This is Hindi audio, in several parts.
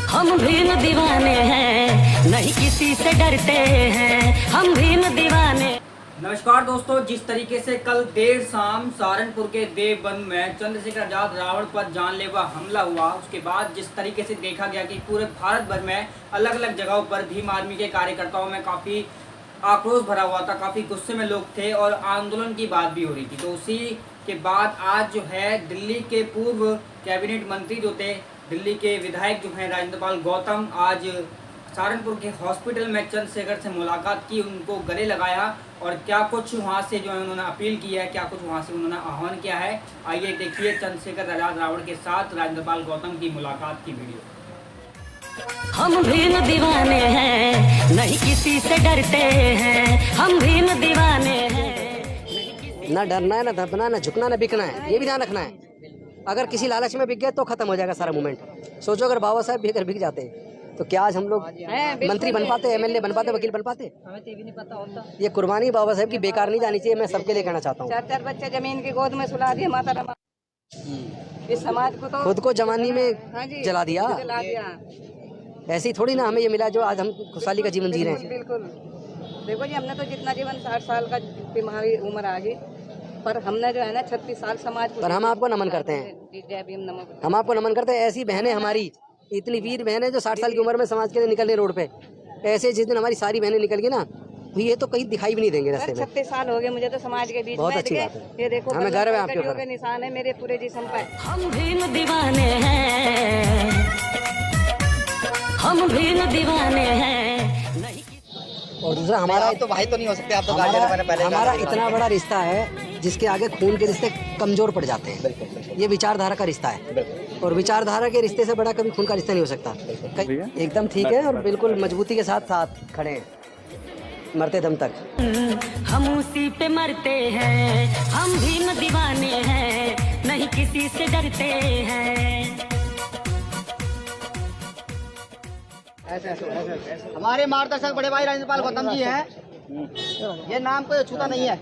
हम भी न दीवाने हैं, नहीं किसी से डरते हैं, हम भी न दीवाने। नमस्कार दोस्तों, जिस तरीके से कल देर शाम सहारनपुर के देवबंद में चंद्रशेखर आजाद रावण पर जानलेवा हमला हुआ, उसके बाद जिस तरीके से देखा गया कि पूरे भारत भर में अलग अलग जगहों पर भीम आर्मी के कार्यकर्ताओं में काफ़ी आक्रोश भरा हुआ था, काफ़ी गुस्से में लोग थे और आंदोलन की बात भी हो रही थी। तो उसी के बाद आज जो है दिल्ली के पूर्व कैबिनेट मंत्री जो थे, दिल्ली के विधायक जो हैं राजेंद्र पाल गौतम, आज सहारनपुर के हॉस्पिटल में चंद्रशेखर से मुलाकात की, उनको गले लगाया और क्या कुछ वहाँ से जो है उन्होंने अपील की है, क्या कुछ वहाँ से उन्होंने आह्वान किया है, आइए देखिए चंद्रशेखर आजाद रावण के साथ राजेंद्र पाल गौतम की मुलाकात की वीडियो। हम भी न दीवाने हैं, नहीं किसी से डरते हैं, हम भी न दीवाने हैं। ना डरना है, ना धपना, ना झुकना, ना बिकना है, ये भी ध्यान रखना है। अगर किसी लालच में बिक गए तो खत्म हो जाएगा सारा मूवमेंट। सोचो अगर बाबा साहब भी अगर बिक जाते तो क्या आज हम लोग मंत्री बन पाते, एमएलए बन पाते, वकील बन पाते? हमें तो ये भी नहीं पता होता। ये कुर्बानी बाबा साहब की बेकार नहीं जानी चाहिए, मैं सबके लिए कहना चाहता हूँ। 4 बच्चे जमीन की गोद में सुला दिए माता रमा। इस समाज को तो खुद को जवानी में जला दिया। ऐसी थोड़ी ना हमें ये मिला जो आज हम खुशहाली का जीवन जी रहे हैं। बिल्कुल। देखो जी, हमने तो जितना जीवन 60 साल का हमारी उम्र आ गई, पर हमने जो है ना 36 साल समाज को। पर हम आपको नमन करते हैं, जय भीम नमः। हम आपको नमन करते हैं। ऐसी बहनें हमारी, इतनी वीर बहनें जो 60 साल की उम्र में समाज के लिए निकल रही रोड पे, ऐसे जिस दिन हमारी सारी बहनें निकल गई ना, तो ये तो कहीं दिखाई भी नहीं देंगे रास्ते में। 36 साल हो गए मुझे तो समाज के बीच में। बहुत अच्छी बात है, ये देखो हमें गर्व है आपके ऊपर। निशान है मेरे पूरे जिस्म पर। हम भी न दीवाने हैं, हम भी न दीवाने हैं, नहीं। और दूसरा हमारा तो भाई तो नहीं हो सकते आप तो। हमारा इतना बड़ा रिश्ता है जिसके आगे खून के रिश्ते कमजोर पड़ जाते हैं। ये विचारधारा का रिश्ता है और विचारधारा के रिश्ते से बड़ा कभी खून का रिश्ता नहीं हो सकता। एकदम ठीक है और बिल्कुल मजबूती के साथ साथ खड़े हैं मरते दम तक। हम उसी पे मरते हैं, हम भी न दीवाने हैं, नहीं किसी से डरते हैं। हमारे मार्गदर्शक बड़े भाई राजेंद्र पाल गौतम जी हैं। ये नाम को छूता नहीं है,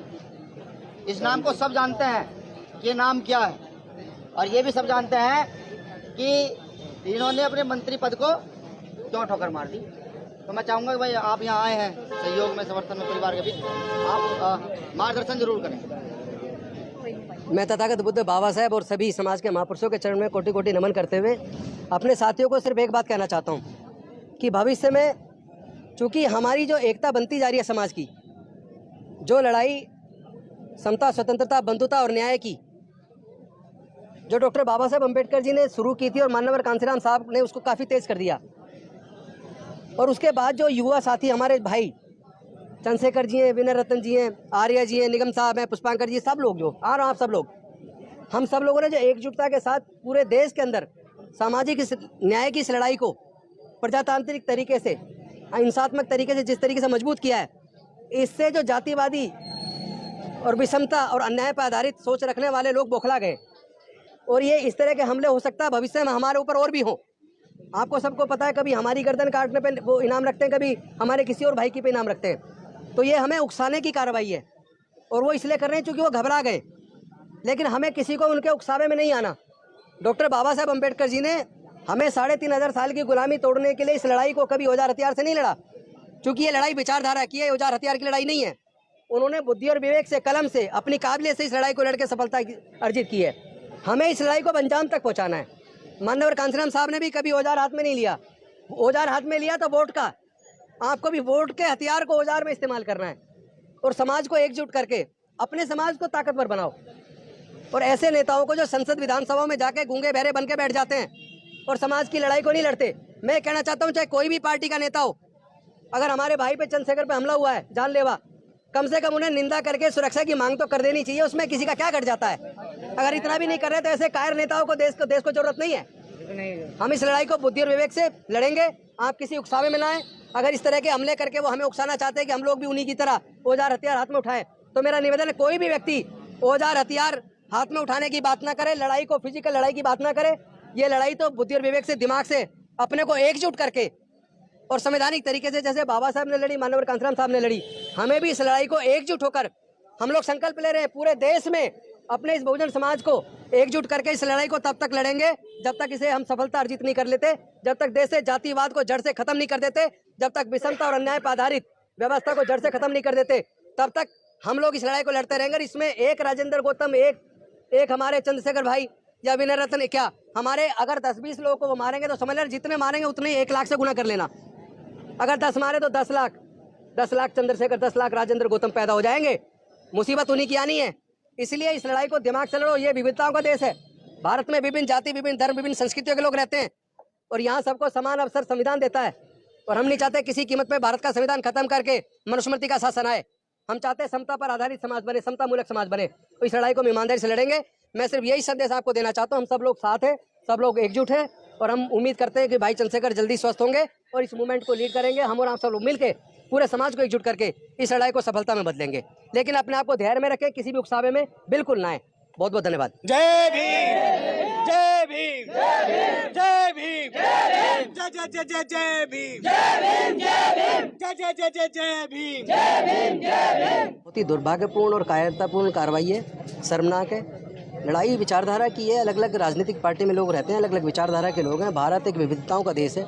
इस नाम को सब जानते हैं कि ये नाम क्या है, और ये भी सब जानते हैं कि इन्होंने अपने मंत्री पद को क्यों ठोकर मार दी। तो मैं चाहूँगा कि भाई आप यहाँ आए हैं सहयोग में, समर्थन में, परिवार के बीच आप मार्गदर्शन जरूर करें। मैं तथागत बुद्ध बाबा साहब और सभी समाज के महापुरुषों के चरण में कोटि कोटि नमन करते हुए अपने साथियों को सिर्फ एक बात कहना चाहता हूँ कि भविष्य में चूँकि हमारी जो एकता बनती जा रही है समाज की, जो लड़ाई समता, स्वतंत्रता, बंधुता और न्याय की जो डॉक्टर बाबा साहब अम्बेडकर जी ने शुरू की थी और माननीय कांसीराम साहब ने उसको काफ़ी तेज़ कर दिया, और उसके बाद जो युवा साथी हमारे भाई चंद्रशेखर जी हैं, विनय रतन जी हैं, आर्या जी हैं, निगम साहब हैं, पुष्पांकर जी, सब लोग जो आप सब लोग, हम सब लोगों ने जो एकजुटता के साथ पूरे देश के अंदर सामाजिक न्याय की इस लड़ाई को प्रजातांत्रिक तरीके से, अहिंसात्मक तरीके से जिस तरीके से मजबूत किया है, इससे जो जातिवादी और विषमता और अन्याय पर आधारित सोच रखने वाले लोग बौखला गए, और ये इस तरह के हमले हो सकता है भविष्य में हमारे ऊपर और भी हो। आपको सबको पता है, कभी हमारी गर्दन काटने पे वो इनाम रखते हैं, कभी हमारे किसी और भाई की पे इनाम रखते हैं। तो ये हमें उकसाने की कार्रवाई है, और वो इसलिए कर रहे हैं क्योंकि वो घबरा गए। लेकिन हमें किसी को उनके उकसावे में नहीं आना। डॉक्टर बाबा साहब अम्बेडकर जी ने हमें 3500 साल की गुलामी तोड़ने के लिए इस लड़ाई को कभी औजार हथियार से नहीं लड़ा, क्योंकि ये लड़ाई विचारधारा की है, औजार हथियार की लड़ाई नहीं है। उन्होंने बुद्धि और विवेक से, कलम से, अपनी काबिलियत से इस लड़ाई को लड़के सफलता अर्जित की है। हमें इस लड़ाई को अंजाम तक पहुंचाना है। माननीय कांसीराम साहब ने भी कभी औजार हाथ में नहीं लिया। औजार हाथ में लिया तो वोट का, आपको भी वोट के हथियार को औजार में इस्तेमाल करना है, और समाज को एकजुट करके अपने समाज को ताकतवर बनाओ। और ऐसे नेताओं को जो संसद विधानसभा में जाके गूंगे बहरे बन के बैठ जाते हैं और समाज की लड़ाई को नहीं लड़ते, मैं कहना चाहता हूँ चाहे कोई भी पार्टी का नेता हो, अगर हमारे भाई पे चंद्रशेखर पे हमला हुआ है जानलेवा, कम से कम उन्हें निंदा करके सुरक्षा की मांग तो कर देनी चाहिए। उसमें किसी का क्या घट जाता है? अगर इतना भी नहीं कर रहे तो ऐसे कायर नेताओं को देश को जरूरत नहीं है। हम इस लड़ाई को बुद्धि और विवेक से लड़ेंगे, आप किसी उकसावे में ना आए। अगर इस तरह के हमले करके वो हमें उकसाना चाहते हैं कि हम लोग भी उन्हीं की तरह औजार हथियार हाथ में उठाएं, तो मेरा निवेदन है कोई भी व्यक्ति औजार हथियार हाथ में उठाने की बात ना करे, लड़ाई को फिजिकल लड़ाई की बात ना करे। ये लड़ाई तो बुद्धि और विवेक से, दिमाग से अपने को एकजुट करके और संवैधानिक तरीके से, जैसे बाबा साहब ने लड़ी, माननीय कांसीराम साहब ने लड़ी, हमें भी इस लड़ाई को एकजुट होकर हम लोग संकल्प ले रहे हैं पूरे देश में अपने इस बहुजन समाज को एकजुट करके इस लड़ाई को तब तक लड़ेंगे जब तक इसे हम सफलता अर्जित नहीं कर लेते, जब तक देश से जातिवाद को जड़ से खत्म नहीं कर देते, जब तक विषमता और अन्याय पर आधारित व्यवस्था को जड़ से खत्म नहीं कर देते, तब तक हम लोग इस लड़ाई को लड़ते रहेंगे। इसमें एक राजेंद्र गौतम, एक हमारे चंद्रशेखर भाई या विनय रत्न, क्या हमारे अगर 10-20 लोगों को वो मारेंगे तो समझ लेना जितने मारेंगे उतने 1 लाख से गुना कर लेना। अगर 10 मारे तो 10 लाख, 10 लाख चंद्रशेखर, 10 लाख राजेंद्र गौतम पैदा हो जाएंगे। मुसीबत उन्हीं की आनी है। इसलिए इस लड़ाई को दिमाग से लड़ो। ये विविधताओं का देश है। भारत में विभिन्न जाति, विभिन्न धर्म, विभिन्न संस्कृतियों के लोग रहते हैं और यहाँ सबको समान अवसर संविधान देता है। और हम नहीं चाहते किसी कीमत पे भारत का संविधान खत्म करके मनुस्मृति का शासन आए। हम चाहते हैं समता पर आधारित समाज बने, समता मूलक समाज बने। तो इस लड़ाई को हम ईमानदारी से लड़ेंगे। मैं सिर्फ यही संदेश आपको देना चाहता हूँ, हम सब लोग साथ हैं, सब लोग एकजुट हैं और हम उम्मीद करते हैं कि भाई चंद्रशेखर जल्दी स्वस्थ होंगे और इस मूवमेंट को लीड करेंगे। हम और आप सब लोग मिलकर पूरे समाज को एकजुट करके इस लड़ाई को सफलता में बदलेंगे। लेकिन अपने आप को धैर्य में रखें, किसी भी उकसावे में बिल्कुल ना आए। बहुत बहुत धन्यवाद। जय भीम, जय भीम, जय भीम, जय जय जय जय जय भीम, जय भीम, जय जय जय जय जय भीम, जय भीम, जय भीम। बहुत ही दुर्भाग्यपूर्ण और कायरतापूर्ण कार्रवाई है, शर्मनाक है। लड़ाई विचारधारा की है। अलग अलग राजनीतिक पार्टी में लोग रहते हैं, अलग अलग विचारधारा के लोग हैं। भारत एक विविधताओं का देश है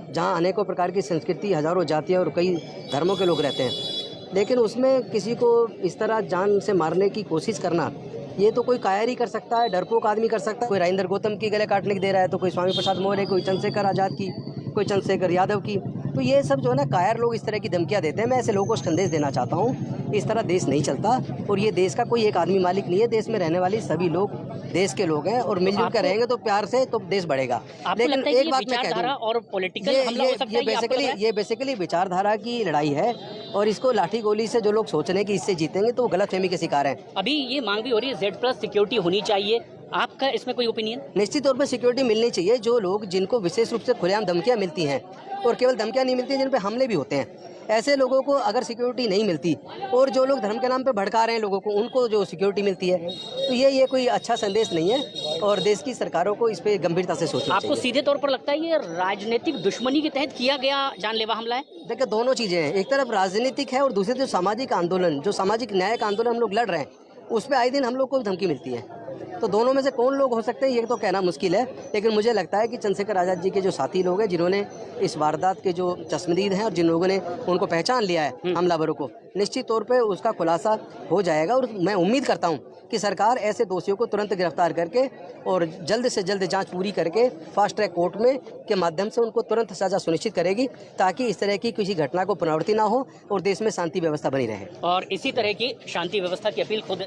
जहाँ अनेकों प्रकार की संस्कृति, हजारों जातियाँ और कई धर्मों के लोग रहते हैं। लेकिन उसमें किसी को इस तरह जान से मारने की कोशिश करना, ये तो कोई कायर ही कर सकता है, डरपोक आदमी कर सकता है। कोई राजेंद्र गौतम की गले काटने की दे रहा है तो कोई स्वामी प्रसाद मौर्य, कोई चंद्रशेखर आज़ाद की, कोई चंद्रशेखर यादव की। तो ये सब जो है ना कायर लोग इस तरह की धमकियाँ देते हैं। मैं ऐसे लोगों को संदेश देना चाहता हूँ, इस तरह देश नहीं चलता और ये देश का कोई एक आदमी मालिक नहीं है। देश में रहने वाले सभी लोग देश के लोग हैं और मिलजुल कर रहेंगे तो प्यार से तो देश बढ़ेगा। लेकिन एक बात मैं कह दूं, और पॉलिटिकल हमला हो सकता है, ये बेसिकली विचारधारा की लड़ाई है और इसको लाठी गोली से जो लोग सोच रहे हैं कि इससे जीतेंगे तो वो गलतफहमी के शिकार हैं। अभी ये मांग भी हो रही है Z+ सिक्योरिटी होनी चाहिए, आपका इसमें कोई ओपिनियन? निश्चित तौर पर सिक्योरिटी मिलनी चाहिए। जो लोग जिनको विशेष रूप से खुलेआम धमकियां मिलती हैं और केवल धमकियां नहीं मिलती, जिन पे हमले भी होते हैं, ऐसे लोगों को अगर सिक्योरिटी नहीं मिलती और जो लोग धर्म के नाम पे भड़का रहे हैं लोगों को, उनको जो सिक्योरिटी मिलती है, तो ये कोई अच्छा संदेश नहीं है और देश की सरकारों को इस पे गंभीरता से सोचना चाहिए। आपको सीधे तौर पर लगता है ये राजनीतिक दुश्मनी के तहत किया गया जानलेवा हमला है? देखिए, दोनों चीज़ें हैं। एक तरफ राजनीतिक है और दूसरी तरफ सामाजिक आंदोलन, जो सामाजिक न्याय का आंदोलन हम लोग लड़ रहे हैं, उस पर आए दिन हम लोग को धमकी मिलती है। तो दोनों में से कौन लोग हो सकते हैं ये तो कहना मुश्किल है। लेकिन मुझे लगता है कि चंद्रशेखर आज़ाद जी के जो साथी लोग हैं, जिन्होंने इस वारदात के जो चश्मदीद हैं और जिन लोगों ने उनको पहचान लिया है हमलावरों को, निश्चित तौर पे उसका खुलासा हो जाएगा। और मैं उम्मीद करता हूं कि सरकार ऐसे दोषियों को तुरंत गिरफ्तार करके और जल्द से जल्द जांच पूरी करके फास्ट ट्रैक कोर्ट में के माध्यम से उनको तुरंत सजा सुनिश्चित करेगी, ताकि इस तरह की किसी घटना को पुनरावृत्ति ना हो और देश में शांति व्यवस्था बनी रहे। और इसी तरह की शांति व्यवस्था की अपील खुद